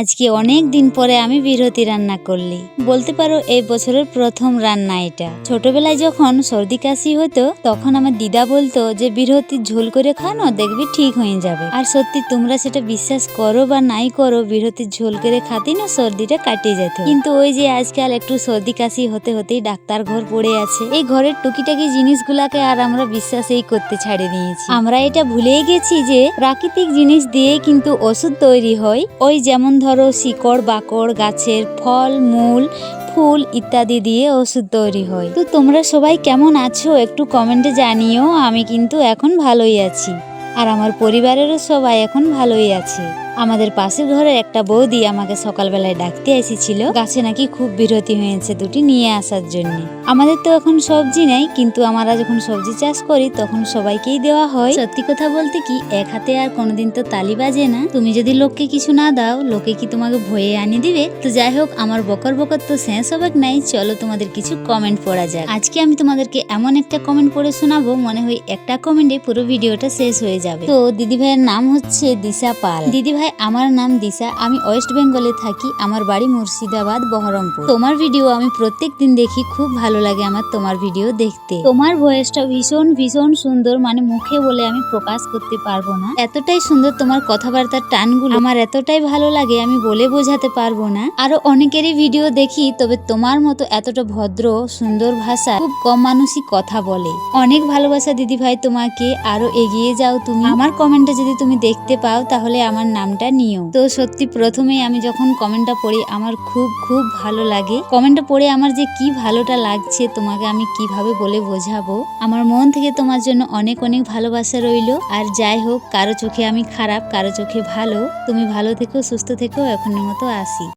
আজকে অনেক দিন পরে আমি বিরতি রান্না করলি, বলতে পারো এই বছরের প্রথম রান্না এটা। ছোটবেলায় যখন সর্দি কাশি হতো তখন আমার দিদা বলতো যে বিরতির ঝোল করে খানো, দেখবি ঠিক হয়ে যাবে। আর সত্যি তোমরা সেটা বিশ্বাস করো বা নাই করো, বিরতির ঝোল করে খাতি না সর্দিটা কাটিয়ে যেত। কিন্তু ওই যে আজকাল একটু সর্দি কাশি হতে হতেই ডাক্তার ঘর পড়ে আছে। এই ঘরের টুকিটাকি জিনিসগুলাকে আর আমরা বিশ্বাসই করতে ছাড়ে দিয়েছি। আমরা এটা ভুলেই গেছি যে প্রাকৃতিক জিনিস দিয়ে কিন্তু ওষুধ তৈরি হয়। ওই যেমন ধরো শিকড় বাকড় গাছের ফল মূল ফুল ইত্যাদি দিয়ে ওষুধ তৈরি হয়। তো তোমরা সবাই কেমন আছো একটু কমেন্টে জানিও। আমি কিন্তু এখন ভালোই আছি, আর আমার পরিবারেরও সবাই এখন ভালোই আছে। আমাদের পাশের ঘরের একটা বৌদি আমাকে সকালবেলায় ডাকতে এসেছিল, গাছে নাকি খুব বিরতি হয়েছে দুটি নিয়ে আসার জন্য। আমাদের তো এখন সবজি নেই, কিন্তু আমরা যখন সবজি চাষ করি তখন সবাইকেই দেওয়া হয়। সত্যি কথা বলতে কি, এক হাতে আর কোনোদিন তো তালি বাজে না। তুমি যদি লোককে কিছু না দাও, লোকে কি তোমাকে ভয়ে আনি দিবে? তো যাই হোক, আমার বকর বকর তো শেষ হবে নাই। চলো তোমাদের কিছু কমেন্ট পড়া যাক। আজকে আমি তোমাদেরকে এমন একটা কমেন্ট পড়ে শোনাবো, মনে হয় একটা কমেন্টে পুরো ভিডিওটা শেষ হয়ে যাবে। তো দিদি ভাইয়ের নাম হচ্ছে দিশা পাল। দিদি ভাই, আমার নাম দিশা, আমি ওয়েস্ট বেঙ্গলে থাকি। আমার বাড়ি মুর্শিদাবাদ বহরমপুর। তোমার ভিডিও আমি প্রত্যেক দিন দেখি, খুব ভালো লাগে আমার তোমার ভিডিও দেখতে। তোমার ভয়েসটা ভীষণ ভীষণ সুন্দর, মানে মুখে বলে আমি প্রকাশ করতে পারবো না। এতটাই সুন্দর তোমার কথাবার্তার টানগুলো, আমার এতটাই ভালো লাগে আমি বলে বোঝাতে পারবো না। আরো অনেকেরই ভিডিও দেখি, তবে তোমার মতো এতটা ভদ্র সুন্দর ভাষা খুব কম মানুষই কথা বলে। অনেক ভালোবাসা দিদি ভাই তোমাকে, আরো এগিয়ে যাও তুমি। আমার কমেন্টে যদি তুমি দেখতে পাও তাহলে আমার নামটা নিও। তো সত্যি প্রথমেই আমি যখন কমেন্টটা পড়ি আমার খুব খুব ভালো লাগে। কমেন্টটা পড়ে আমার যে কি ভালোটা লাগছে তোমাকে আমি কিভাবে বলে বোঝাবো। আমার মন থেকে তোমার জন্য অনেক অনেক ভালোবাসা রইলো। আর যাই হোক, কারো চোখে আমি খারাপ, কারো চোখে ভালো। তুমি ভালো থেকো, সুস্থ থেকো, এখনের মতো আসি।